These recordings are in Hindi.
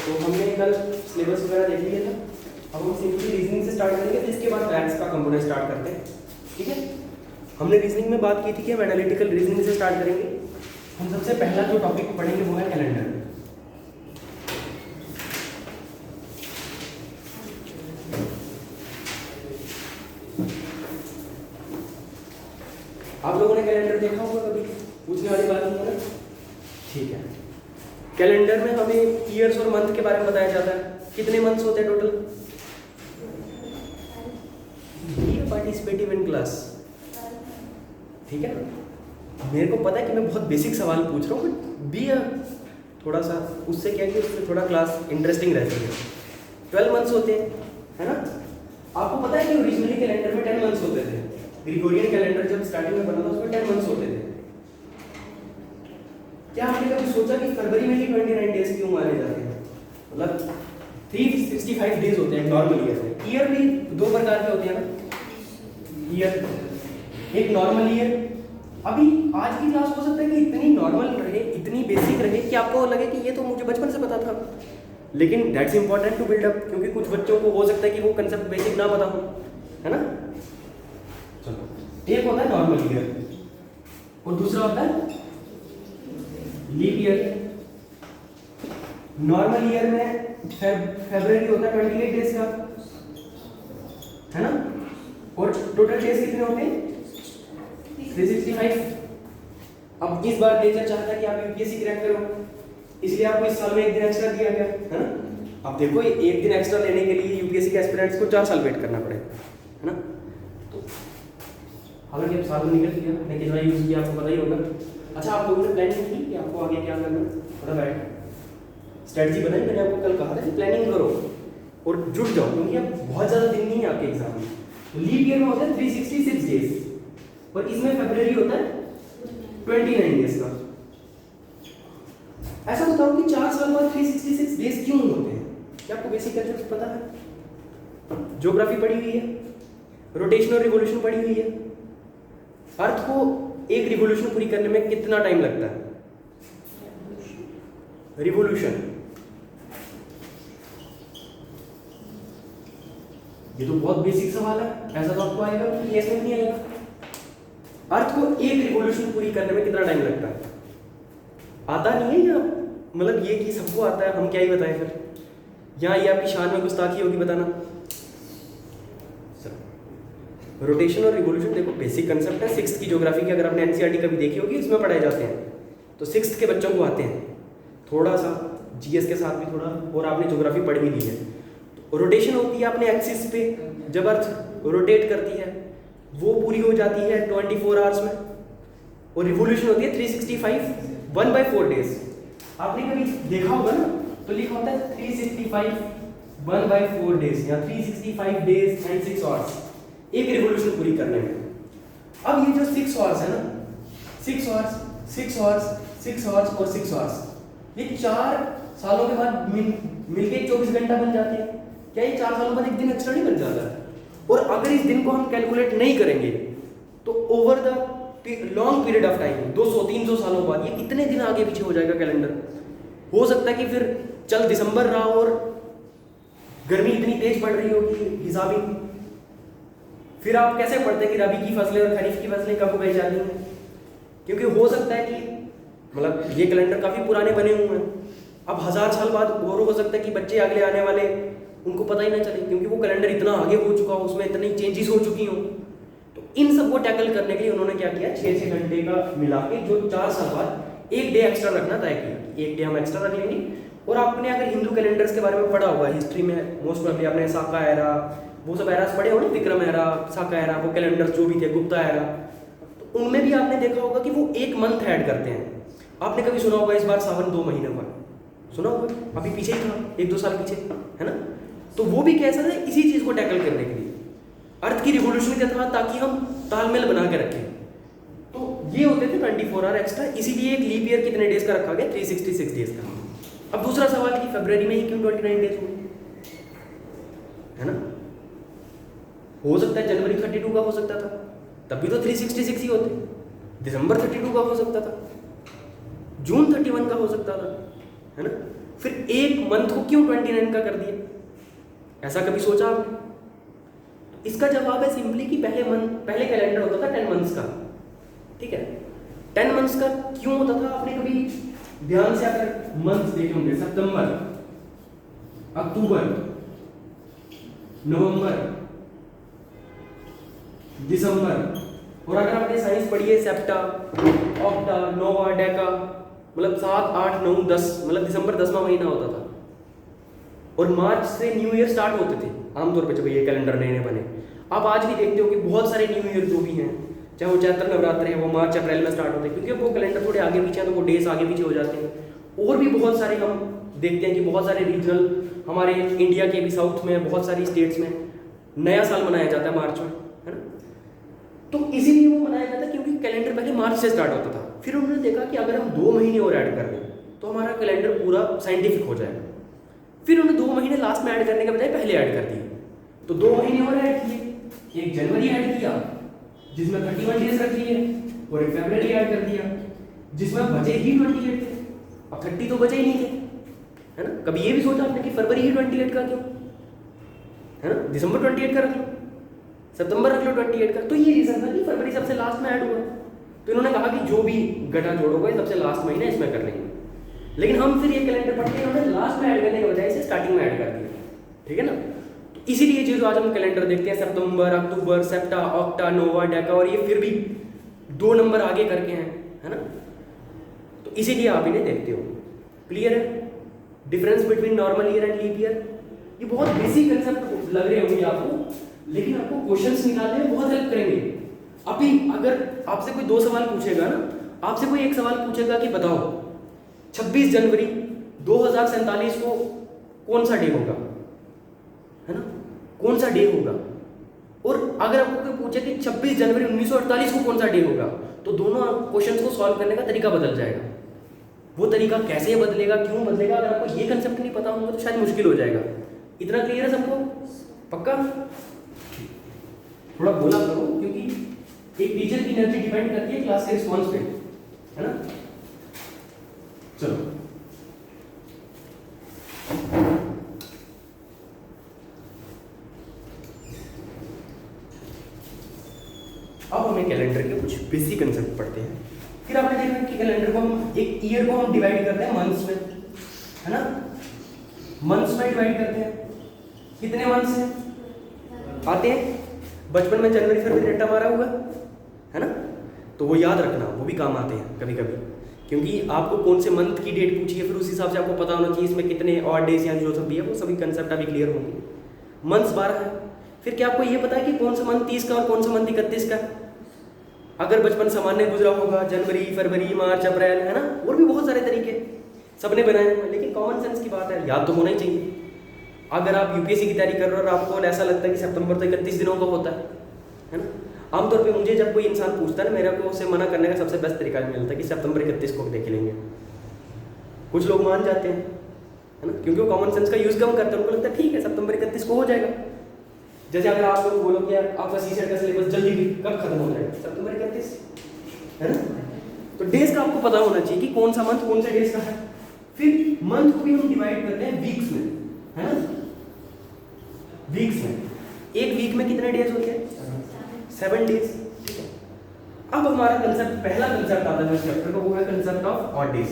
तो हमने कल सिलेबस वगैरह देख लिया था। अब हम सिंपली रीजनिंग से स्टार्ट करेंगे, फिर इसके बाद मैथ्स का कंपोनेंट स्टार्ट करते हैं। ठीक है, हमने रीजनिंग में बात की थी कि हम एनालिटिकल रीजनिंग से स्टार्ट करेंगे। हम सबसे पहला जो टॉपिक पढ़ेंगे वो है कैलेंडर। आप लोगों ने कैलेंडर देखा होगा कभी, पूछने वाली बात नहीं है ना। ठीक है, कैलेंडर में हमें ईयर्स और मंथ के बारे में बताया जाता है। कितने मंथ्स होते हैं टोटल? Participative in class. ठीक है ना, मेरे को पता है कि मैं बहुत बेसिक सवाल पूछ रहा हूँ, बट बी थोड़ा सा उससे क्या है कि उससे थोड़ा क्लास इंटरेस्टिंग रहती है। 12 मंथ्स होते हैं, है ना। आपको पता है कि ओरिजिनली कैलेंडर में 10 मंथ्स होते थे। ग्रिगोरियन कैलेंडर जब स्टार्टिंग में बना था उसमें 10 मंथ्स होते थे। क्या आपने कभी सोचा कि फरवरी में ही 29 डेज क्यों माने जाते हैं? मतलब 365 डेज होते हैं नॉर्मल ईयर में। ईयर भी दो प्रकार के होते हैं ना, ईयर एक नॉर्मल ईयर। अभी आज की क्लास हो सकता है कि इतनी नॉर्मल रहे, इतनी बेसिक रहे कि आपको लगे कि ये तो मुझे बचपन से पता था, लेकिन that's important to build up, क्योंकि कुछ बच्चों को हो सकता है कि वो कंसेप्ट बेसिक ना पता हो, है ना। चलो, एक होता है नॉर्मल ईयर और दूसरा होता है लीप ईयर। नॉर्मल ईयर में फरवरी होता है 28 डेज का, है ना, और टोटल डेज कितने होते हैं? 365। अब इस बार टीचर चाहता है कि आप यूपीएससी क्रैक करो, इसलिए आपको इस साल में एक दिन एक्स्ट्रा दिया गया, है ना। अब देखो, एक दिन एक्स्ट्रा लेने के लिए यूपीएससी के एस्पिरेंट्स को 4 साल वेट करना पड़ेगा, है ना। तो हालांकि अब साल निकल गया, मैंने कितना यूज किया आपको पता ही होगा। अच्छा, आप लोगों ने प्लानिंग की कि आपको आगे क्या करना, थोड़ा बैठ स्ट्रेटजी बनाई। मैंने आपको कल कहा था कि प्लानिंग करो और जुट जाओ, क्योंकि अब बहुत ज़्यादा दिन नहीं है आपके एग्जाम में। तो लीप ईयर में होता है 366 डेज, और इसमें फरवरी होता है 29 डेज का। ऐसा बताओ कि 4 साल बाद 366 डेज क्यों होते हैं? क्या आपको बेसिक कंसेप्ट पता है? ज्योग्राफी पढ़ी हुई है, रोटेशन और रिवोल्यूशन पढ़ी हुई है। अर्थ को एक रिवोल्यूशन पूरी करने में कितना टाइम लगता है? रिवोल्यूशन, ये तो बहुत बेसिक सवाल है, ऐसा तो आपको आएगा कि ऐसे नहीं आएगा। अर्थ को एक रिवोल्यूशन पूरी करने में कितना टाइम लगता है? आता नहीं है, या मतलब ये कि सबको आता है, हम क्या ही बताएं फिर। यहाँ ये आपकी शान में गुस्ताखी होगी बताना। रोटेशन और रिवोल्यूशन देखो बेसिक कंसेप्ट है, 6th की ज्योग्राफी की अगर आपने एनसीईआरटी कभी देखी होगी उसमें पढ़ाए जाते हैं, तो 6th के बच्चों को आते हैं। थोड़ा सा जीएस के साथ भी थोड़ा, और आपने ज्योग्राफी पढ़ भी ली है। तो रोटेशन होती है अपने एक्सिस पे, जब अर्थ रोटेट करती है वो पूरी हो जाती है 24 आवर्स में, और रिवोल्यूशन होती है 365 1/4 डेज। आपने कभी देखा होगा ना, तो लिखा होता है 365 1/4 डेज या 365 डेज एंड 6 आवर्स एक रिवोल्यूशन पूरी करने में। अब ये जो 6 आवर्स है ना, 6 आवर्स 6 आवर्स 6 आवर्स और 6 आवर्स, ये 4 सालों के बाद मिलके 24 घंटा बन जाते हैं। क्या ये 4 सालों बाद एक दिन एक्स्ट्रा नहीं बन जाता है? और अगर इस दिन को हम कैलकुलेट नहीं करेंगे तो over the long period of time 200-300 सालों बाद ये कितने दिन आगे पीछे हो जाएगा कैलेंडर। हो सकता है कि फिर चल दिसंबर रहा और गर्मी इतनी तेज पड़ रही होगी हिसाबी, फिर आप कैसे पढ़ते हैं कि रबी की फसलें और खरीफ की फसलें कब उगाई जाती हैं? क्योंकि हो सकता है कि मतलब ये कैलेंडर काफ़ी पुराने बने हुए हैं, अब 1000 साल बाद और हो सकता है कि बच्चे अगले आने वाले उनको पता ही ना चले, क्योंकि वो कैलेंडर इतना आगे हो चुका हो, उसमें इतनी चेंजेस हो चुकी हों। तो इन सबको टैकल करने के लिए उन्होंने क्या किया, 6-6 घंटे का मिला के जो 4 साल बाद एक डे एक्स्ट्रा रखना तय किया। एक डे हम एक्स्ट्रा रख लेंगे। और आपने अगर हिंदू कैलेंडर्स के बारे में पढ़ा होगा हिस्ट्री में, मोस्ट प्रोबेबली आपने साका एरा, वो सब एरास पढ़े हो ना, विक्रम एरा, साका एरा, वो कैलेंडर्स जो भी थे, गुप्ता एरा, तो उनमें भी आपने देखा होगा कि वो एक मंथ ऐड करते हैं। आपने कभी सुना होगा इस बार सावन 2 महीने हुआ, सुना होगा, अभी पीछे ही था 1-2 साल पीछे, है ना। तो वो भी कैसा था, इसी चीज को टैकल करने के लिए अर्थ की रिवोल्यूशन क्या था, ताकि हम तालमेल बना के रखें। तो ये होते थे 24 आवर एक्स्ट्रा, इसीलिए एक लीप ईयर कितने डेज का रखा गया, 366 डेज का। अब दूसरा सवाल कि फरवरी में ही क्यों 29 डेज हुए, है ना। हो सकता है जनवरी 32 का हो सकता था, तब भी तो 366 ही होते। दिसंबर 32 का हो सकता था, जून 31 का हो सकता था, है ना। फिर एक मंथ को क्यों 29 का कर दिया? ऐसा कभी सोचा आपने? इसका जवाब है सिंपली कि पहले कैलेंडर होता था 10 मंथ्स का, ठीक है। 10 मंथ्स का क्यों होता था? आपने कभी ध्यान से अगर मंथ देखे होंगे, सितंबर, अक्टूबर, नवंबर, दिसंबर, और अगर आपने साइंस पढ़ी है सेप्टा, ऑक्टा, नोवा, डेका, मतलब 7, 8, 9, 10, मतलब दिसंबर 10वां महीना होता था। और मार्च से न्यू ईयर स्टार्ट होते थे आमतौर पे जब ये कैलेंडर नए नए बने। आप आज भी देखते हो कि बहुत सारे न्यू ईयर जो भी हैं, चाहे वो चैत्र नवरात्र है, वो मार्च अप्रैल में स्टार्ट होते हैं, क्योंकि वो कैलेंडर थोड़े आगे पीछे हैं तो वो डेज आगे पीछे हो जाते हैं। और भी बहुत सारे हम देखते हैं कि बहुत सारे रीजनल हमारे इंडिया के भी साउथ में बहुत सारी स्टेट्स में नया साल मनाया जाता है मार्च में, है ना। तो इसीलिए वो मनाया जाता है क्योंकि कैलेंडर पहले मार्च से स्टार्ट होता था। फिर उन्होंने देखा कि अगर हम 2 महीने और ऐड कर दें तो हमारा कैलेंडर पूरा साइंटिफिक हो जाएगा। फिर उन्होंने 2 महीने लास्ट में ऐड करने के बजाय पहले ऐड कर दिए, तो 2 महीने और ऐड किए। 1 जनवरी ऐड किया जिसमें 31 डेज रख लिए, और 1 फरवरी ऐड कर दिया जिसमें बचे ही 28 थे। अब 30 तो बचे ही नहीं थे, है ना। कभी ये भी सोचा आपने कि फरवरी ही 28 का क्यों, है ना। दिसंबर 28 का रख लो, सितंबर रख लो 28 का। तो ये रीजन था कि फरवरी सबसे लास्ट में ऐड हुआ, तो इन्होंने कहा कि जो भी घटा जोड़ होगा सबसे लास्ट महीना इसमें कर लेंगे। लेकिन हम फिर ये कैलेंडर पढ़ के इन्होंने लास्ट में ऐड करने के बजाय इसे स्टार्टिंग में ऐड कर दिया, ठीक है ना। तो इसीलिए जो आज हम कैलेंडर देखते हैं सितंबर, अक्टूबर, सेप्टा, ऑक्टा, नोवा, डेका, और ये फिर भी 2 नंबर आगे करके हैं, है ना। तो इसीलिए आप इन्हें देखते हो। क्लियर है difference between normal year and leap year? ये बहुत बेसिक कंसेप्ट लग रहे होंगे आपको, लेकिन आपको क्वेश्चंस निकालने में बहुत हेल्प करेंगे। अभी अगर आपसे कोई 2 सवाल पूछेगा ना, आपसे कोई एक सवाल पूछेगा कि बताओ 26 जनवरी 2047 को कौन सा डे होगा, है ना, कौन सा डे होगा। और अगर आपको कोई पूछे कि 26 जनवरी 1948 को कौन सा डे होगा, तो दोनों क्वेश्चंस को सॉल्व करने का तरीका बदल जाएगा। वो तरीका कैसे बदलेगा, क्यों बदलेगा, अगर आपको ये कंसेप्ट नहीं पता होगा तो शायद मुश्किल हो जाएगा। इतना क्लियर है सबको? पक्का? थोड़ा बोला करो, क्योंकि एक टीचर की एनर्जी डिपेंड करती है क्लास के रिस्पॉन्स पे, है ना। चलो अब हमें कैलेंडर के कुछ बेसिक कंसेप्ट पढ़ते हैं। फिर आपने देखा कि कैलेंडर को हम एक ईयर को हम डिवाइड करते हैं मंथ्स में, है ना। मंथ्स में डिवाइड करते हैं। कितने मंथ्स हैं आते हैं? बचपन में जनवरी फरवरी रट्टा मारा हुआ, है ना, तो वो याद रखना, वो भी काम आते हैं कभी कभी, क्योंकि आपको कौन से मंथ की डेट पूछी है फिर उस हिसाब से आपको पता होना चाहिए इसमें कितने ऑड डेज या जो सब भी है वो सभी कंसेप्ट अभी क्लियर होंगे। मंथ्स 12 है। फिर क्या आपको ये पता है कि कौन सा मंथ 30 का और कौन सा मंथ 31 का? अगर बचपन सामान्य गुजरा होगा, जनवरी, फरवरी, मार्च, अप्रैल, है ना, और भी बहुत सारे तरीके सबने बनाए हुए, लेकिन कॉमन सेंस की बात है, याद तो होना ही चाहिए। अगर आप यूपीएससी की तैयारी कर रहे हो और आपको ऐसा लगता है कि सितंबर तो 31 दिनों का होता है ना। आमतौर पे मुझे जब कोई इंसान पूछता है ना, मेरे को उसे मना करने का सबसे बेस्ट तरीका मिलता है कि सितंबर 31 को देख लेंगे। कुछ लोग मान जाते हैं, है ना, क्योंकि वो कॉमन सेंस का यूज़ कम करते हैं, उनको लगता है ठीक है सितंबर 31 को हो जाएगा। जैसे अगर आप लोग बोलो कि आपका सीसेट का सिलेबस जल्दी कब खत्म हो जाएगा, सितंबर 31, है ना। तो डेज का आपको पता होना चाहिए कि कौन सा मंथ कौन से डेज का है। फिर मंथ को भी हम डिवाइड करते हैं वीक्स में, है ना, वीक्स में। एक वीक में कितने डेज होते हैं? 7 डेज, ठीक है। अब हमारा कंसेप्ट, पहला कंसेप्ट आता है इस चैप्टर का, वो है कंसेप्ट ऑफ ऑड डेज।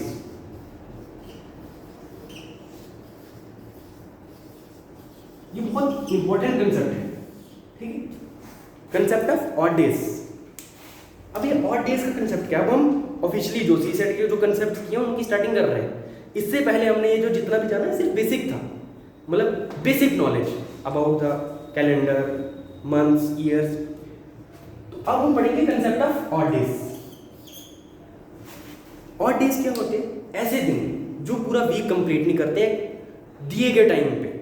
ये बहुत इंपॉर्टेंट कंसेप्ट है, ठीक है, कंसेप्ट ऑफ ऑड डेज। अब ये ऑड डेज का कंसेप्ट क्या है, अब हम ऑफिशियली जो सीसेट के जो कंसेप्ट किए उनकी स्टार्टिंग कर रहे हैं। इससे पहले हमने ये जो जितना भी जाना है सिर्फ बेसिक था, मतलब basic knowledge about the calendar, months, years. तो अब हम पढ़ेंगे concept of odd days. Odd days क्या होते हैं? ऐसे दिन जो पूरा वीक कंप्लीट नहीं करते दिए गए टाइम पे।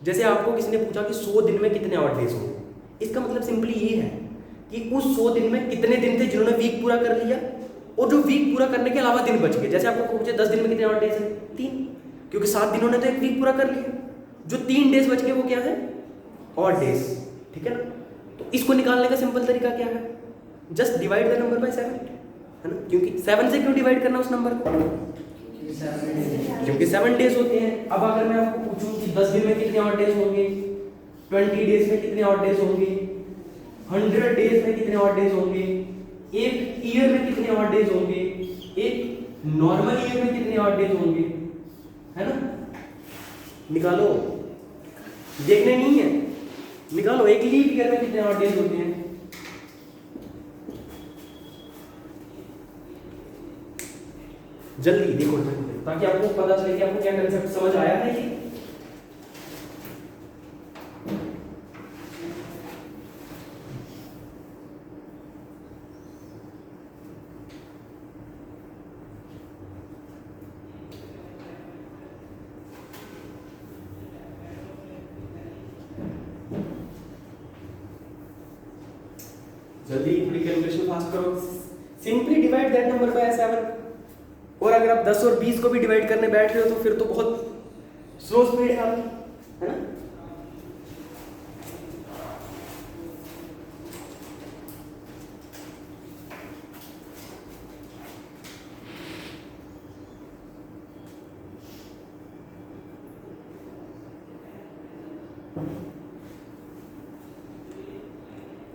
जैसे आपको किसी ने पूछा कि 100 दिन में कितने ऑड डेज होंगे, इसका मतलब सिंपली ये है कि उस 100 दिन में कितने दिन थे जिन्होंने वीक पूरा कर लिया, और जो वीक पूरा करने के अलावा दिन बच गए। जैसे आपको पूछे 10 दिन में कितने ऑड डेज हैं? 3, क्योंकि 7 दिनों ने तो एक वीक पूरा कर लिया। जो 3 डेज बच गए वो क्या है? ऑड डेज, ठीक है ना। तो इसको निकालने का सिंपल तरीका क्या है? Just divide the number by 7, है ना। क्योंकि 7 से क्यों डिवाइड करना उस नंबर को? क्योंकि 7 डेज होते हैं। अब अगर मैं आपको पूछूं कि 10 दिन में कितने ऑड डेज होंगे, 20 डेज में कितने ऑड डेज होंगे, 100 डेज में कितने ऑड डेज होंगे, एक ईयर में कितने ऑड डेज होंगे, एक नॉर्मल ईयर में कितने ऑड डेज होंगे, है ना? निकालो, देखने नहीं है, निकालो। एक लीप ईयर में कितने ऑड डेज होते हैं? जल्दी देखो ताकि आपको पता चले कि आपको क्या कंसेप्ट समझ आया है कि जल्दी पूरी कैलकुलेशन फास्ट करो। Simply divide that number by 7। और अगर आप 10 और 20 को भी डिवाइड करने बैठ रहे हो तो फिर तो बहुत स्लो स्पीड है आपकी, है ना?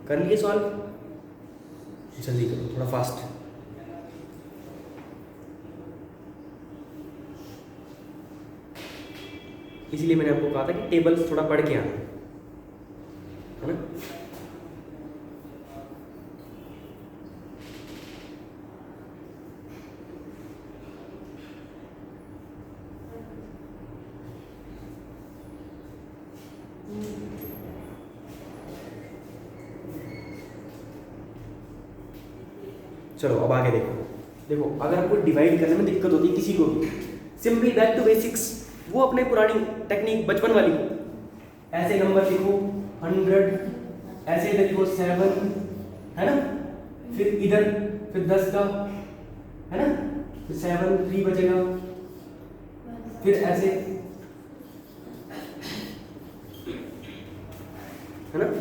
कर लिए सॉल्व? जल्दी करो, थोड़ा फास्ट। इसीलिए मैंने आपको कहा था कि टेबल थोड़ा पढ़ के आना, है ना? चलो अब आगे देखो। देखो अगर आपको डिवाइड करने में दिक्कत होती है किसी को भी, सिंपली बैक टू बेसिक्स, वो अपने पुरानी टेक्निक बचपन वाली, ऐसे नंबर लिखो 100, ऐसे इधर लिखो 7, है ना? फिर इधर फिर 10 का, है ना? फिर 7 3 बचेगा, फिर ऐसे, है ना?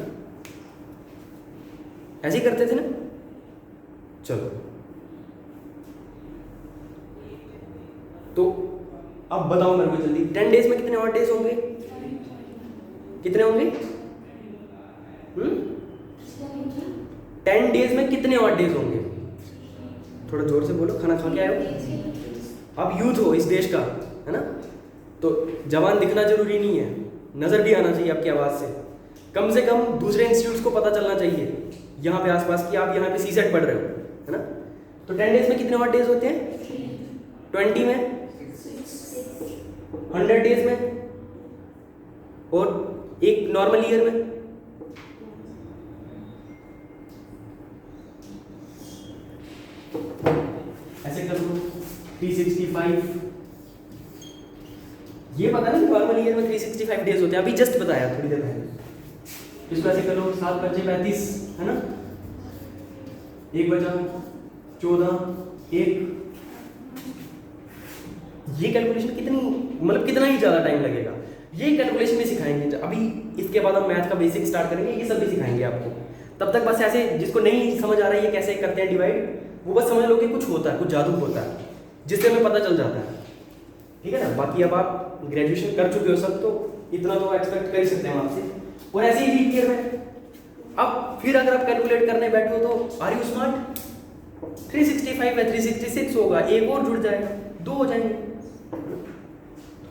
ऐसे ही करते थे ना? चलो तो अब बताओ मेरे को जल्दी, 10 डेज में कितने और डेज होंगे? कितने होंगे? 10 डेज में कितने और डेज होंगे? थोड़ा जोर से बोलो, खाना खा के आए हो? आप यूथ हो इस देश का, है ना? तो जवान दिखना जरूरी नहीं है, नजर भी आना चाहिए आपकी आवाज से। कम दूसरे इंस्टीट्यूट्स को पता चलना चाहिए यहाँ पे आसपास कि आप यहाँ पे सीसेट पढ़ रहे हो, है ना? तो 10 डेज में कितने और डेज होते हैं? 20 में, 100 डेज में, और एक नॉर्मल ईयर में। ऐसे कर लो 365। ये पता नहीं नॉर्मल ईयर में 365 डेज होते हैं, अभी जस्ट बताया थोड़ी देर पहले। इसको ऐसे कर लो 7 5 35, है ना? 1 बचा 14, 1। ये कैलकुलेशन कितनी, मतलब कितना ही ज़्यादा टाइम लगेगा, ये कैलकुलेशन भी सिखाएंगे अभी। इसके बाद हम मैथ का बेसिक स्टार्ट करेंगे, ये सब भी सिखाएंगे आपको। तब तक बस ऐसे, जिसको नहीं समझ आ रहा है ये कैसे करते हैं डिवाइड, वो बस समझ लो कि कुछ होता है, कुछ जादू होता है जिससे हमें पता चल जाता है, ठीक है ना? बाकी अब आप ग्रेजुएशन कर चुके हो सब, तो इतना तो एक्सपेक्ट कर ही सकते हैं आपसे। और ऐसे ही लीप ईयर में अब फिर अगर आप कैलकुलेट करने बैठो तो आर यू स्मार्ट? 365 है, 366 होगा, एक और जुड़ जाएगा, 2 हो जाएंगे।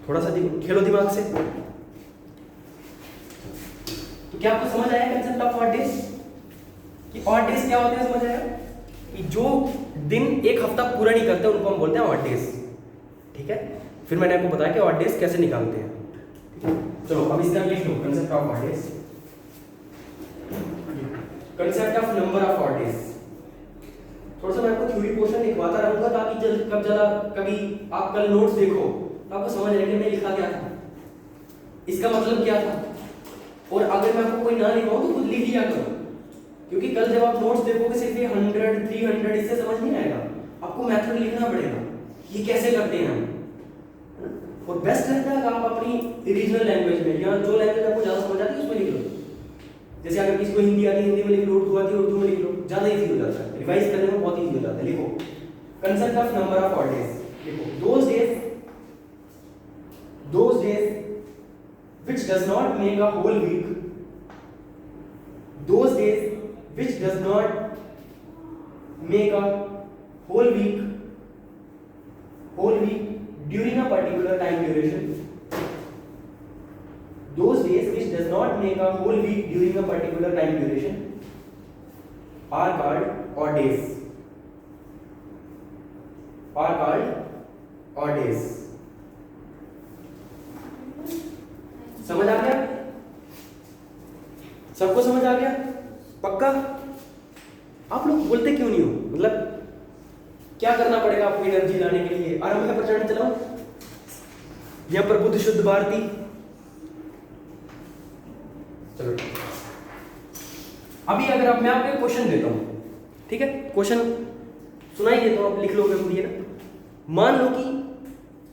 थोड़ा सा खेलो दिमाग से। तो क्या आपको समझ आया कंसेप्ट ऑफ ऑड डेज? कि ऑड डेज क्या होते हैं, समझ आया? कि जो दिन एक हफ्ता पूरा नहीं करते उनको हम बोलते हैं ऑड डेज, ठीक है? फिर मैंने आपको बताया कि ऑड डेज कैसे निकालते हैं, ठीक है? चलो अब इसका लिख लो concept of odd days. Concept of number of odd days. थोड़ा सा मैं आपको थ्योरी पोर्शन लिखवाता रहूंगा ताकि कभी आप कल नोट्स देखो तो आपको समझ आए कि मैं लिखा क्या था, इसका मतलब क्या था। और अगर मैं आपको कोई ना लिखाऊं तो खुद लिख लिया करो, क्योंकि कल जब आप नोट्स देखोगे सिर्फ ये 100 300 इससे समझ नहीं आएगा, आपको मेथड लिखना पड़ेगा ये कैसे करते हैं हम, है ना? और बेस्ट रहता है आप अपनी रीजनल लैंग्वेज में, या जो लैंग्वेज आपको ज़्यादा समझ आती है उसमें लिख लो। जैसे अगर किसी को हिंदी आती है हिंदी में लिख लो, उर्दू आती है उर्दू में लिख लो, ज़्यादा इजी हो जाता है, रिवाइज करने में बहुत इजी हो जाता है। लिखो concept of number of odd days. लिखो those days which does not make a whole week, those days which does not make a whole week during a particular time duration, those days which does not make a whole week during a particular time duration are called odd days, समझ आ गया? सबको समझ आ गया? पक्का? आप लोग बोलते क्यों नहीं हो? मतलब क्या करना पड़ेगा आपको एनर्जी लाने के लिए? आराम का प्रचंड चलाओ या प्रबुद्ध शुद्ध भारती। चलो अभी अगर आप मैं आपको एक क्वेश्चन देता हूं, ठीक है? क्वेश्चन सुनाई देता हूं, आप लिख लोगे मुझे ना। मान लो कि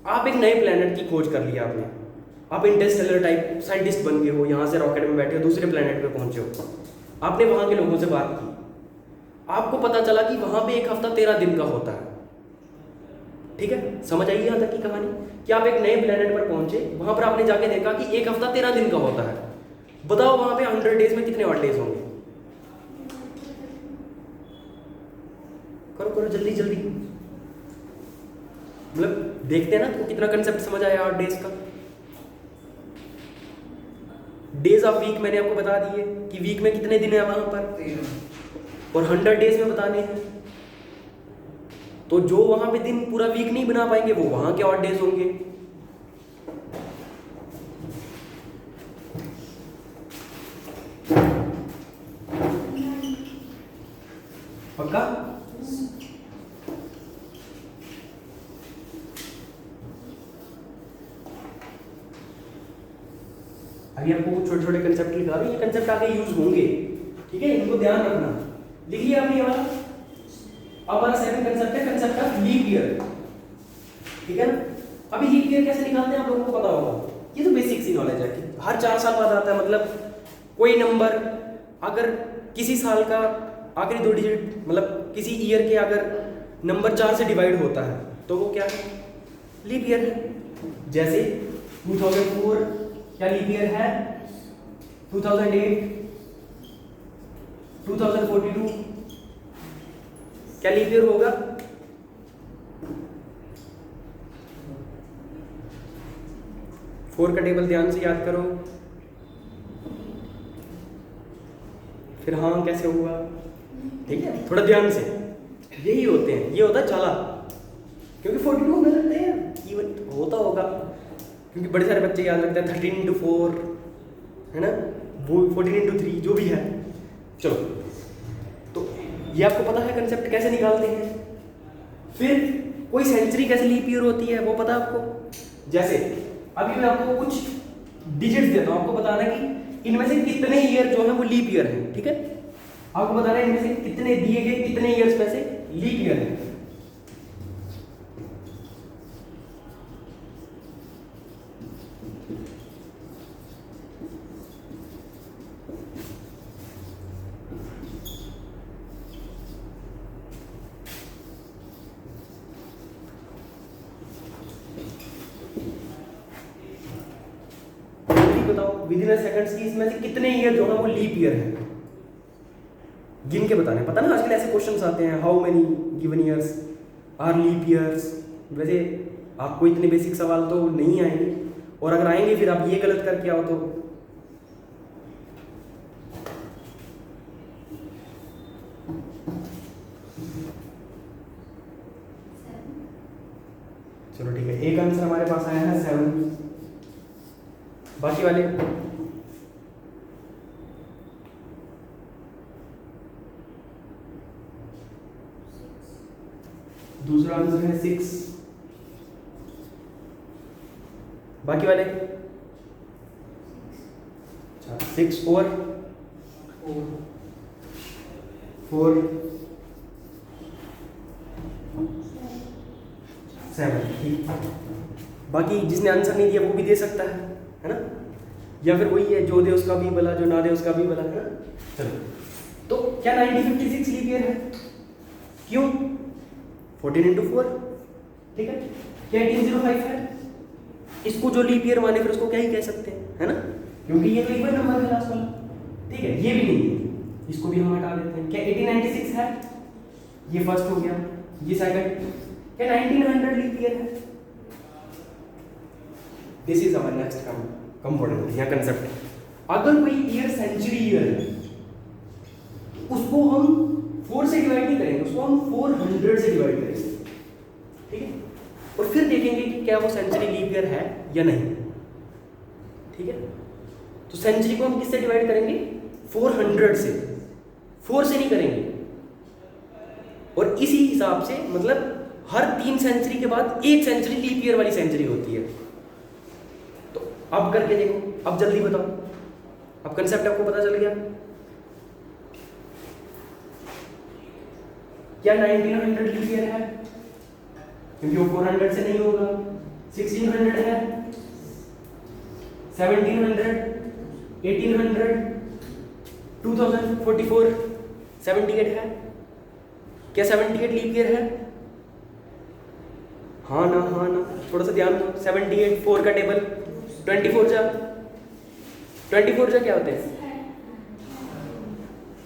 आप एक नए प्लेनेट की खोज कर लिया आपने, आप इंटरस्टेलर टाइप साइंटिस्ट बन गए हो, यहाँ से रॉकेट में बैठे हो, दूसरे प्लेनेट पे पहुंचे हो, आपने वहां के लोगों से बात की, आपको पता चला कि वहां पे एक हफ्ता 13 दिन का होता है, ठीक है? समझ आई यहाँ तक की कहानी कि आप एक नए प्लेनेट पर पहुंचे, वहां पर आपने जाके देखा कि एक हफ्ता 13 दिन का होता है। बताओ वहां पे 100 डेज में कितने ऑड डेज होंगे? करो करो जल्दी जल्दी, मतलब देखते हैं ना तो कितना कंसेप्ट समझ आया ऑड डेज का। डेज ऑफ वीक मैंने आपको बता दिए कि वीक में कितने दिन है वहां पर, और 100 डेज में बताने हैं। तो जो वहां पे दिन पूरा वीक नहीं बना पाएंगे वो वहां के ऑड डेज होंगे। पक्का? अभी आपको छोटे छोटे कंसेप्ट लिखा रहे हैं, ये कंसेप्ट आगे यूज होंगे, ठीक है? इनको ध्यान रखना। लिखिए आपने ये वाला, हमारा सेकंड कंसेप्ट है कंसेप्ट ऑफ लीप ईयर, ठीक है ना? अभी लीप ईयर कैसे निकालते हैं आप लोगों को पता होगा, ये तो बेसिक सी नॉलेज है कि हर 4 साल बाद आता है। मतलब कोई नंबर अगर किसी साल का आखिरी 2 डिजिट, मतलब किसी ईयर के अगर नंबर 4 से डिवाइड होता है तो वो क्या है? लीप ईयर है। जैसे 2004 क्या लीप ईयर है? 2008, 2042 क्या लीप ईयर होगा? फोर का टेबल ध्यान से याद करो। फिर हाँ कैसे हुआ, ठीक है? थोड़ा ध्यान से, यही होते हैं, ये होता है चाला, क्योंकि 42 होने लगते हैं, इवन होता होगा क्योंकि बड़े सारे बच्चे याद रखते हैं 13 into 4 है ना, वो 14 into 3 जो भी है। चलो तो ये आपको पता है कंसेप्ट कैसे निकालते हैं। फिर कोई सेंचुरी कैसे लीप ईयर होती है वो पता है आपको। जैसे अभी मैं आपको कुछ डिजिट्स देता हूँ, आपको बताना है कि इनमें से कितने ईयर जो है वो लीप ईयर है, ठीक है? आपको बताना है इनमें से कितने दिए गए कितने ईयर्स में से लीप ईयर है। बताओ विद इन सेकंड्स की इसमें से कितने ईयर जो है वो लीप ईयर है, गिन के बताना है। पता ना आजकल ऐसे क्वेश्चंस आते हैं, how many given years are leap years. वैसे आपको इतने बेसिक सवाल तो नहीं आएंगे, और अगर आएंगे फिर आप ये गलत करके आओ तो चलो ठीक है। एक आंसर हमारे पास आया है 7, बाकी वाले दूसरा आंसर है 6, बाकी वाले 6 और 4 7, ठीक। बाकी जिसने आंसर नहीं दिया वो भी दे सकता है ना, या फिर वही है जो दे उसका भी भला, जो ना दे उसका भी भला, है ना? चलो तो क्या 1956 लीप ईयर है? क्यों? 14 into 4, ठीक है। क्या 1805 है? इसको जो लीप ईयर माने फिर उसको क्या ही कह सकते हैं, है ना, क्योंकि ये तो इवन नंबर है लास्ट वाला, ठीक है, ये भी नहीं है, इसको भी हम हटा देते हैं। क्या 1896 है, ये फर्स्ट हो गया, ये सेकंड, क्या 1900 लीप ईयर है। This is our next component या कंसेप्ट। अगर कोई ईयर सेंचुरी ईयर है तो उसको हम 4 से डिवाइड नहीं करेंगे, उसको हम 400 से डिवाइड करेंगे, ठीक है, और फिर देखेंगे कि क्या वो सेंचुरी लीप ईयर है या नहीं, ठीक है। तो सेंचुरी को हम किससे डिवाइड करेंगे, 400 से, 4 से नहीं करेंगे। और इसी हिसाब से मतलब हर 3 सेंचुरी के बाद एक सेंचुरी लीप ईयर वाली सेंचुरी होती है। तो अब करके देखो, अब जल्दी बताओ, अब कंसेप्ट आपको पता चल गया। क्या 1900 लीप ईयर है, क्योंकि वो 400 से नहीं होगा। 1600 है, 1700, 1800, 2044, 78 है। क्या 78 लीप ईयर है? हाँ ना, हाँ ना, थोड़ा सा ध्यान दो। 78 4 का टेबल, 24 जा, 24 जा क्या होते हैं,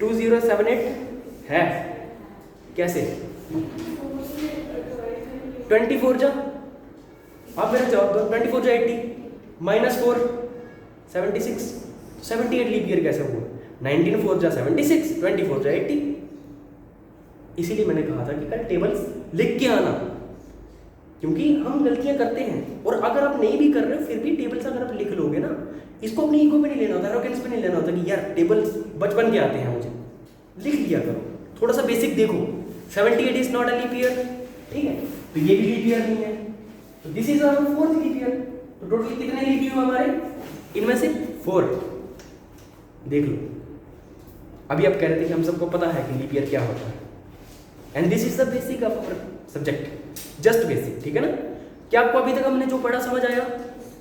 2078 है, कैसे 24 जा, आप मेरा जवाब दो। 24 जा 80 -4 76, 78 लीप ईयर कैसे हुआ? 19 4 जा 76, 24 जा 80। इसीलिए मैंने कहा था कि कल टेबल्स लिख के आना, क्योंकि हम गलतियां करते हैं। और अगर आप नहीं भी कर रहे हो फिर भी टेबल्स अगर आप लिख लोगे ना, इसको अपनी ईगो पे नहीं लेना होता, एरोगेंस पे नहीं लेना होता कि यार टेबल्स बचपन के आते हैं, मुझे लिख लिया करो, थोड़ा सा बेसिक देखो। 78 is not a leap year, ठीक है, तो ये भी लीप ईयर नहीं है, तो this is our 4th leap year. तो टोटल कितने लीप ईयर हमारे, इनमें से 4। देख लो, अभी आप कह रहे थे कि हम सबको पता है कि लीप ईयर क्या होता है, and this is the basic of our subject, just basic, ठीक है ना। क्या आपको अभी तक हमने जो पढ़ा समझ आया?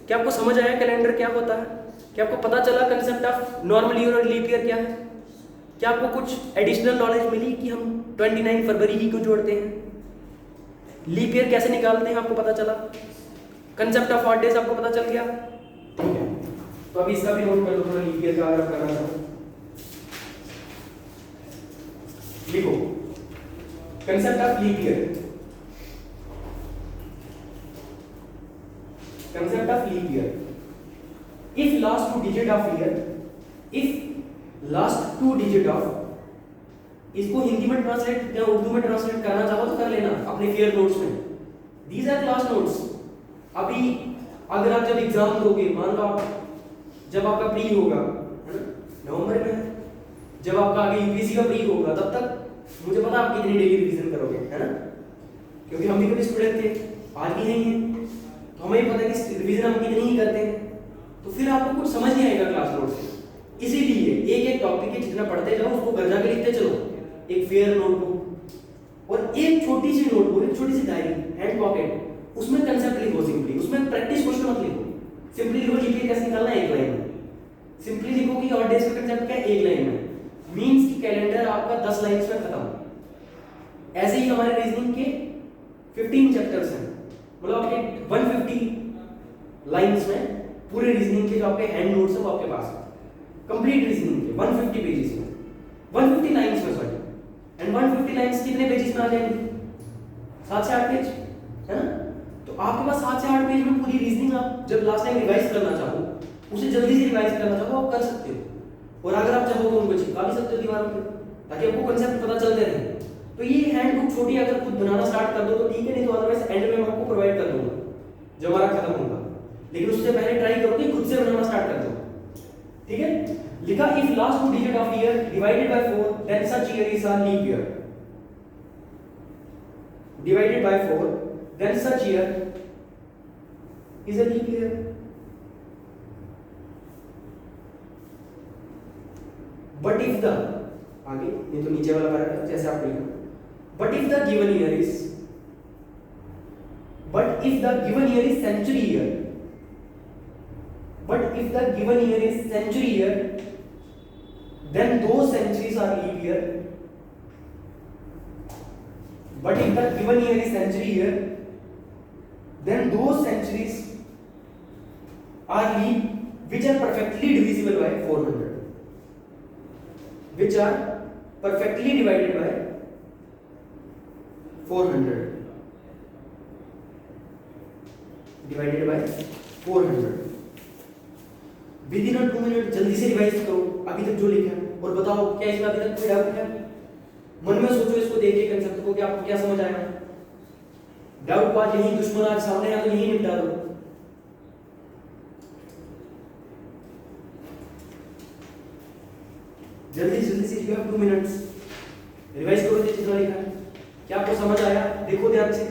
क्या आपको समझ आया कैलेंडर क्या होता है? क्या आपको पता चला कंसेप्ट ऑफ नॉर्मल ईयर और लीप ईयर क्या है? क्या आपको कुछ एडिशनल नॉलेज मिली कि हम 29 फरवरी ही को जोड़ते हैं? लीप ईयर कैसे निकालते हैं आपको पता चला? कंसेप्ट ऑफ ऑड डेज आपको पता चल गया, ठीक है। तो अभी इसका भी नोट कर लो थोड़ा, लीप ईयर का अगर आप करना चाहो लिखो concept of leap year. Concept of leap year. If last 2 digit of year, if last 2 digit of, इसको हिंदी में ट्रांसलेट या उर्दू में ट्रांसलेट करना चाहो तो कर लेना अपने फेयर नोट्स में। These are class notes. अभी अगर आप जब एग्जाम दोगे, मान लो आप जब आपका प्री होगा, है ना, नवंबर में, जब आपका आगे यूपीएससी का प्री होगा, तब तक मुझे पता आप कितनी डेली रिवीजन करोगे, है ना, क्योंकि हम भी कभी स्टूडेंट थे, आज भी नहीं है, तो हमें पता है कि रिवीजन हम कितनी ही करते हैं, तो फिर आपको कुछ समझ नहीं आएगा क्लास नोट से। इसीलिए एक एक टॉपिक है जितना पढ़ते जाओ उसको घर जाकर लिखते चलो, एक फेयर नोटबुक और एक छोटी सी नोटबुक, एक छोटी सी डायरी, हैंड पॉकेट, उसमें कंसेप्ट लिखो सिंपली, उसमें प्रैक्टिस क्वेश्चन मत लिखो, सिंपली लिखो जीपीए कैसे निकालना है एक लाइन में, सिंपली लिखो कि ऑड डेज का कंसेप्ट क्या है एक लाइन में, मींस कि कैलेंडर आपका 10 लाइंस में खत्म। ऐसे ही हमारे रीजनिंग के 15 चैप्टर्स हैं, मतलब आपके 150 लाइंस में पूरे रीजनिंग के जो आपके हैंड नोट्स हैं वो आपके पास कंप्लीट रीजनिंग के 150 पेजेस में, 150 लाइंस में, सॉरी, एंड 150 लाइंस कितने पेजेस में आ जाएंगी? 7 से 8 पेज, है ना। तो आपके पास 7 से 8 पेज में पूरी रीजनिंग आप जब लास्ट टाइम रिवाइज करना चाहो, उसे जल्दी से रिवाइज करना चाहो, आप कर सकते हो। और अगर आप चाहो तो उनको चिपका भी सकते हो दीवारों पे, ताकि आपको कंसेप्ट पता चलते रहे। तो ये हैंड बुक छोटी अगर खुद बनाना स्टार्ट कर दो तो ठीक है, नहीं तो अदरवाइज एंड में मैं आपको प्रोवाइड कर दूंगा जब हमारा खत्म होगा, लेकिन उससे पहले ट्राई करो कि खुद से बनाना स्टार्ट कर दो, ठीक है। लिखा if last 2 digit of year divided by 4 then such year is a leap year, divided by 4 then such year is a leap year. But if the, आगे नहीं तो नीचे वाला पैराग्राफ जैसे आप लिखो, but if the given year is century year, but if the given year is century year, then those centuries are leap year. But if the given year is century year, then those centuries are leap which are perfectly divisible by 400, which are perfectly divided by 400, divided by 400 within a 2 minute। जल्दी से रिवाइज करो अभी तक जो लिखा है और बताओ क्या इसमें अभी तक कोई डाउट है? मन में सोचो इसको देख के कंसेप्ट को कि आपको क्या समझ आया। डाउट बात यही, दुश्मन आज सामने है तो यही निपटा दो। जल्दी से यू हैव 2 मिनट्स रिवाइज करो जितना लिखा है। क्या आपको समझ आया? देखो ध्यान से।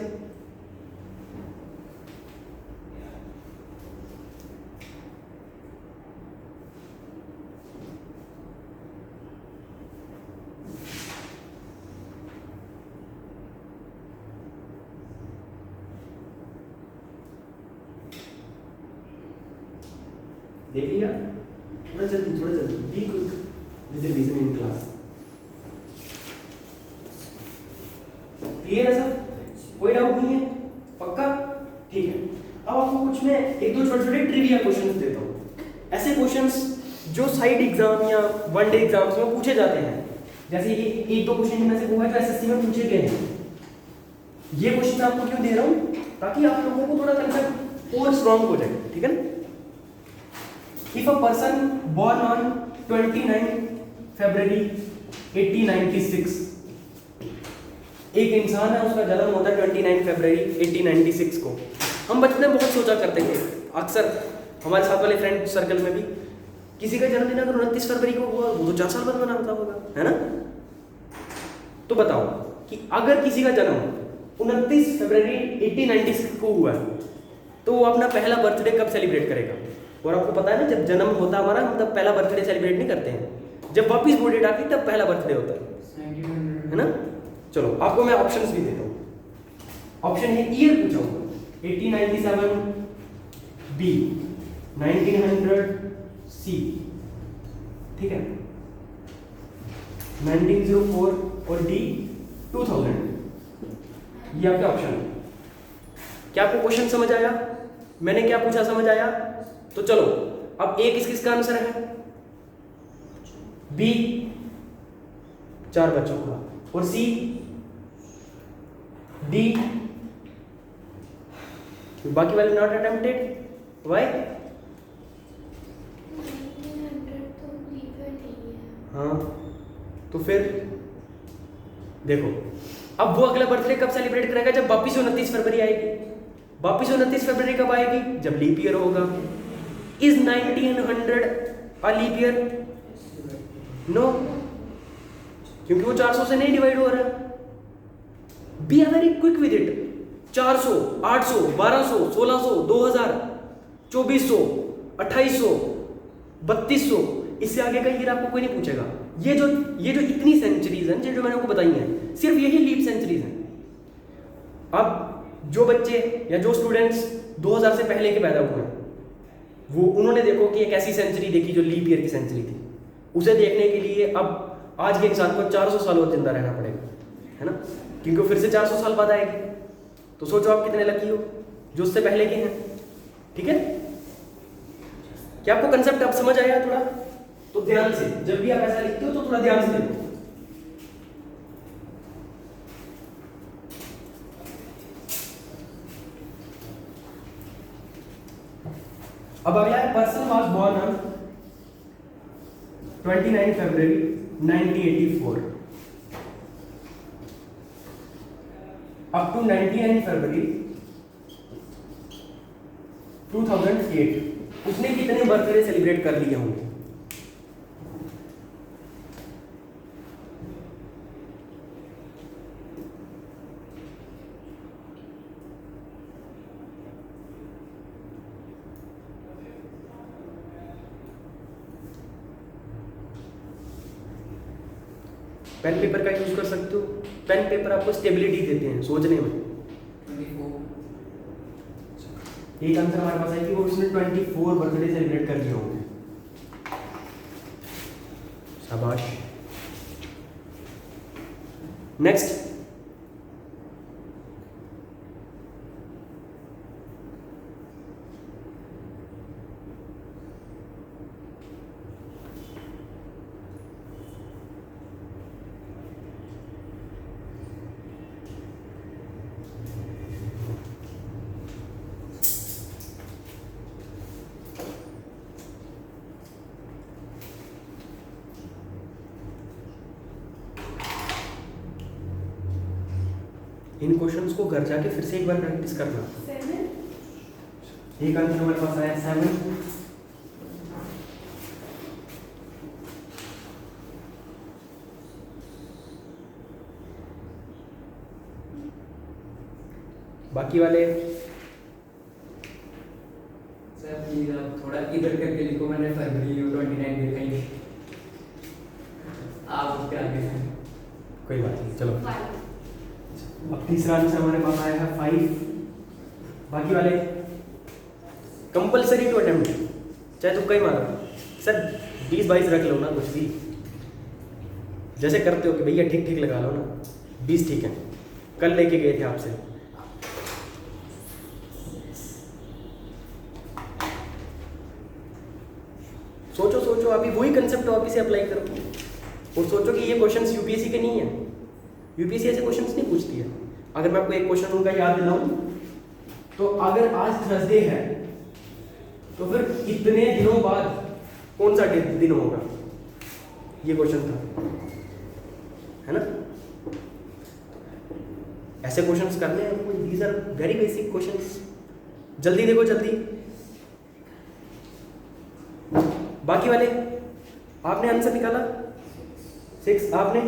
देख लिया? थोड़ा जल्दी be quick with revision in class. Clear है सब? कोई डाउट नहीं है? पक्का? ठीक है। अब आपको कुछ मैं एक दो छोटे छोटे ट्रिविया क्वेश्चंस देता हूँ। ऐसे क्वेश्चंस जो साइड एग्जाम या वनडे एग्जाम्स में पूछे जाते हैं। जैसे ये एक दो क्वेश्चन में से वो है जो एसएससी में पूछे गए हैं। ये क्वेश्चन आपको क्यों दे रहा हूँ? ताकि आप लोगों को थोड़ा कंसेप्ट और स्ट्रांग हो जाए। ठीक है ना? If a person born on 29 February 1896, एक इंसान है उसका जन्म होता है 29 फरवरी 1896 को। हम बचपन में बहुत सोचा करते थे, अक्सर हमारे साथ वाले फ्रेंड सर्कल में भी, किसी का जन्मदिन अगर 29 फरवरी को हुआ वो तो 4 साल बाद मनाता होगा, है ना? तो बताओ कि अगर किसी का जन्म 29 फरवरी 1896 को हुआ तो वो अपना पहला बर्थडे कब सेलिब्रेट करेगा? और आपको पता है ना, जब जन्म होता हमारा हम तब पहला बर्थडे सेलिब्रेट नहीं करते हैं, जब वापिस वो डेट आती है तब पहला बर्थडे होता है ना? चलो आपको मैं ऑप्शंस भी देता हूँ। ऑप्शन है ईयर पूछा हूँ 1897 बी, 1900 सी, ठीक है, 1904 और डी 2000। ये आपके ऑप्शन है। क्या आपको क्वेश्चन समझ आया? मैंने क्या पूछा समझ आया? तो चलो अब ए किसका आंसर है? बी 4 बच्चों का, और सी डी बाकी वाले नॉट अटेम्प्टेड। व्हाई? हाँ तो फिर देखो, अब वो अगला बर्थडे कब सेलिब्रेट करेगा? जब वापिस 29 फरवरी आएगी। वापिस 29 फरवरी कब आएगी? जब लीप ईयर होगा। Is 1900 a leap year? No, क्योंकि वो 400 से नहीं डिवाइड हो रहा है। Be are very quick with it. 400, 800, 1200, 1600, 2000, 2400, 2800, 3200, इससे आगे का ईयर आपको कोई नहीं पूछेगा। ये जो इतनी सेंचुरीज हैं जो मैंने आपको बताई हैं, सिर्फ यही लीप सेंचुरीज हैं। अब जो बच्चे या जो स्टूडेंट्स 2000 से पहले के पैदा हुए हैं, वो उन्होंने देखो कि एक ऐसी सेंचुरी देखी जो लीप ईयर की सेंचुरी थी। उसे देखने के लिए अब आज के इंसान को 400 साल और जिंदा रहना पड़ेगा, है ना? क्योंकि फिर से 400 साल बाद आएगी। तो सोचो आप कितने लकी हो जो उससे पहले के हैं। ठीक है? क्या आपको कंसेप्ट अब समझ आया थोड़ा? तो ध्यान से, जब भी आप ऐसा लिखते हो तो थोड़ा ध्यान से देखो। अब अगला है पर्सन वाज बोर्न ऑन 29 फरवरी 1984 अप टू 99 फरवरी 2008 उसने कितने बर्थडे सेलिब्रेट कर लिए होंगे? पेन पेपर का यूज कर सकते हो। पेन पेपर आपको स्टेबिलिटी देते हैं सोचने में। 24 एक आंसर हमारे पास है कि वो उसने 24 बर्थडे सेलिब्रेट कर लिए होंगे। शाबाश। नेक्स्ट, इन क्वेश्चंस को घर जाके फिर से एक बार प्रैक्टिस करना। 7 एक आंसर हमारे पास आया 7। बाकी वाले सर प्लीज आप थोड़ा इधर करके लिखो, मैंने फरवरी 29 देखा ही नहीं। आप उसके आगे हैं। कोई बात नहीं, चलो 5 अब तीसरा आंसर हमारे पास आया है 5। बाकी वाले कंपलसरी टू अटेम्प्ट, चाहे तुम कहीं मारो सर 20-22 रख लो ना, कुछ भी जैसे करते हो कि भैया ठीक ठीक लगा लो ना, 20 ठीक है। कल लेके गए थे आपसे, सोचो सोचो, अभी वही कंसेप्ट वापिस से अप्लाई करो और सोचो कि ये क्वेश्चंस यूपीएससी के नहीं है। यूपीएससी ऐसे क्वेश्चंस नहीं पूछती है। अगर मैं आपको एक क्वेश्चन उनका याद दिलाऊं, तो अगर आज थर्सडे है तो फिर कितने दिनों बाद कौन सा दिन होगा, ये क्वेश्चन था, है ना। ऐसे क्वेश्चंस करने हैं, these are very basic questions. जल्दी देखो जल्दी। बाकी वाले आपने आंसर निकाला 6, आपने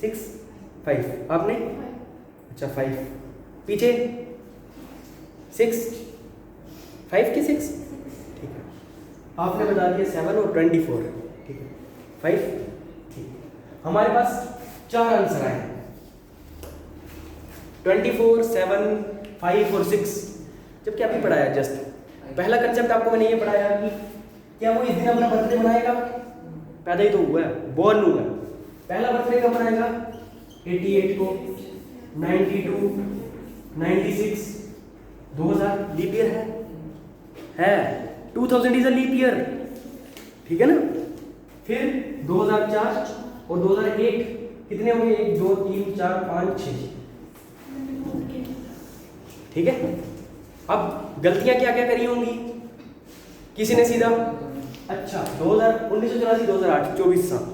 6, 5, आपने अच्छा 5, पीछे 6, 5 के 6, ठीक है। आपने बता दिया 7 और 24, ठीक है। 5, ठीक है। हमारे पास 4 आंसर आए, 24, 7, 5 और 6। जबकि अभी पढ़ाया जस्ट पहला कंसेप्ट आपको मैंने ये पढ़ाया कि क्या वो इस दिन अपना बर्थडे मनाएगा, पैदा ही तो हुआ है, बोर्न हुआ है। पहला बर्थडे कब मनाएगा, 88 को, 92, 96, 2000 लीप ईयर है 2000 इज अ लीप ईयर, ठीक है ना। फिर 2004 और 2001 कितने होंगे, 1, 2, 3, 4, 5, 6, ठीक है। अब गलतियां क्या क्या करी होंगी, किसी ने सीधा अच्छा 1984, 2008, 24 साल,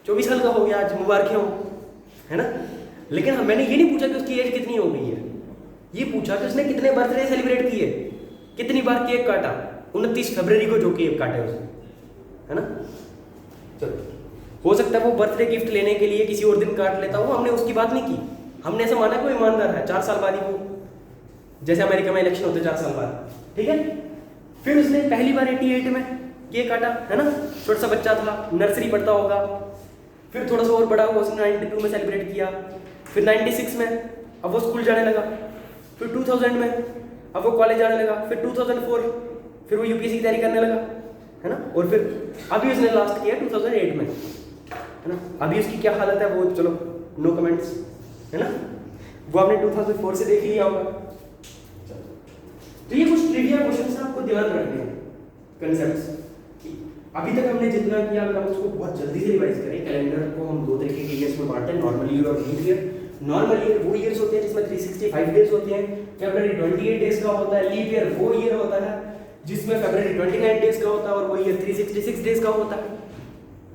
24 साल का हो गया आज, मुबारक हो, है ना। लेकिन मैंने ये नहीं पूछा कि उसकी एज कितनी हो गई है, ये पूछा कि उसने कितने बर्थडे सेलिब्रेट किए, कितनी बार केक काटा। 29 फरवरी को जो केक काटे उसने, है ना। चलो, हो सकता है वो बर्थडे गिफ्ट लेने के लिए किसी और दिन काट लेता हो, हमने उसकी बात नहीं की, हमने ऐसा माना कि वो ईमानदार है। 4 साल बाद ही वो, जैसे अमेरिका में इलेक्शन होते 4 साल बाद, ठीक है। फिर उसने पहली बार 88 में केक काटा, है ना, छोटा सा बच्चा था, नर्सरी पढ़ता होगा। फिर थोड़ा सा और बड़ा हुआ, उसने 92 में सेलिब्रेट किया। फिर 96 में अब वो स्कूल जाने लगा। फिर 2000 में अब वो कॉलेज जाने लगा। फिर 2004 फिर वो यूपीएससी की तैयारी करने लगा, है ना। और फिर अभी उसने लास्ट किया 2008 में, है ना। अभी उसकी क्या हालत है वो चलो नो कमेंट्स, है ना। वो आपने 2004 से देख लिया होगा। तो ये कुछ ट्रिविया क्वेश्चंस आपको ध्यान रखने हैं, कंसेप्ट्स। अभी तक हमने जितना किया, अगर हम उसको बहुत जल्दी से रिवाइज करें, कैलेंडर को हम 2 तरीके के ईयर्स में बांटते हैं, नॉर्मल ईयर और लीप ईयर। नॉर्मल ईयर वो ईयर्स होते हैं जिसमें 365 डेज होते हैं, फरवरी 28 डेज का होता है। लीप ईयर वो ईयर होता है जिसमें फरवरी 29 डेज का होता है और वो ईयर 366 डेज का होता है।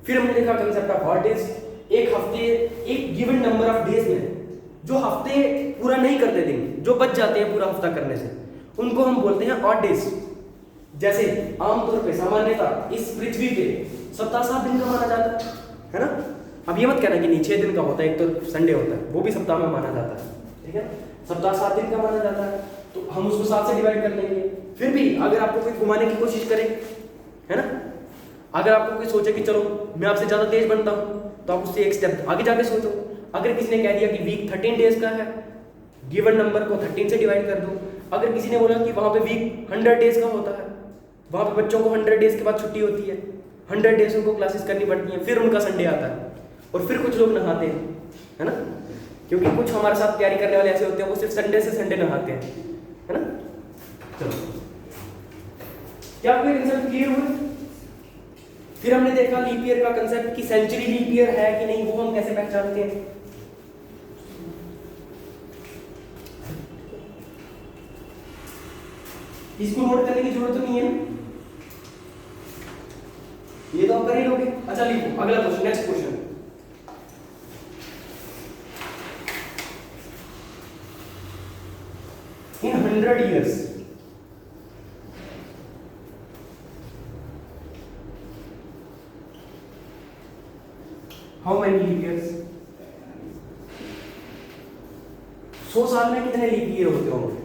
फिर हमने देखा कंसेप्ट ऑफ हॉट डेज, एक हफ्ते, एक गिवन नंबर ऑफ डेज में जो हफ्ते पूरा नहीं करते दिन, जो बच जाते हैं पूरा हफ्ता करने से, उनको हम बोलते हैं ऑड डेज। जैसे आमतौर पे सामान्यतः इस पृथ्वी पे सप्ताह 7 दिन का माना जाता है ना। अब ये मत कहना कि नहीं 6 दिन का होता है, एक तो संडे होता है, वो भी सप्ताह में माना जाता है, ठीक है। सप्ताह 7 दिन का माना जाता है, तो हम उसको 7 से डिवाइड कर लेंगे। फिर भी अगर आपको कोई घुमाने की कोशिश करे, है ना, अगर आपको कोई सोचे कि चलो मैं आपसे ज़्यादा तेज बनता हूँ, तो आप उससे एक स्टेप आगे जाके सोचो। अगर किसी ने कह दिया कि वीक 13 डेज का है, गिवन नंबर को 13 से डिवाइड कर दो। अगर किसी ने बोला कि वहाँ पे वीक 100 डेज का होता है, वहाँ पे बच्चों को 100 डेज के बाद छुट्टी होती है, 100 डेज उनको क्लासेस करनी पड़ती हैं, फिर उनका संडे आता है। और फिर कुछ लोग नहाते हैं, है ना, क्योंकि कुछ हमारे साथ तैयारी करने वाले ऐसे होते हैं वो सिर्फ संडे से संडे नहाते हैं, है ना। चलो, क्या आपको कंसेप्ट क्लियर हुआ? फिर हमने देखा लीप ईयर का कंसेप्ट कि सेंचुरी लीप ईयर है कि नहीं, वो हम कैसे पहचानते हैं। इसको नोट करने की जरूरत तो नहीं है, ये तो आप कर ही लोगे। अच्छा लिखो अगला question, next question. in 100 years. How many leap years? 100 साल में कितने लीप ईयर होते होंगे?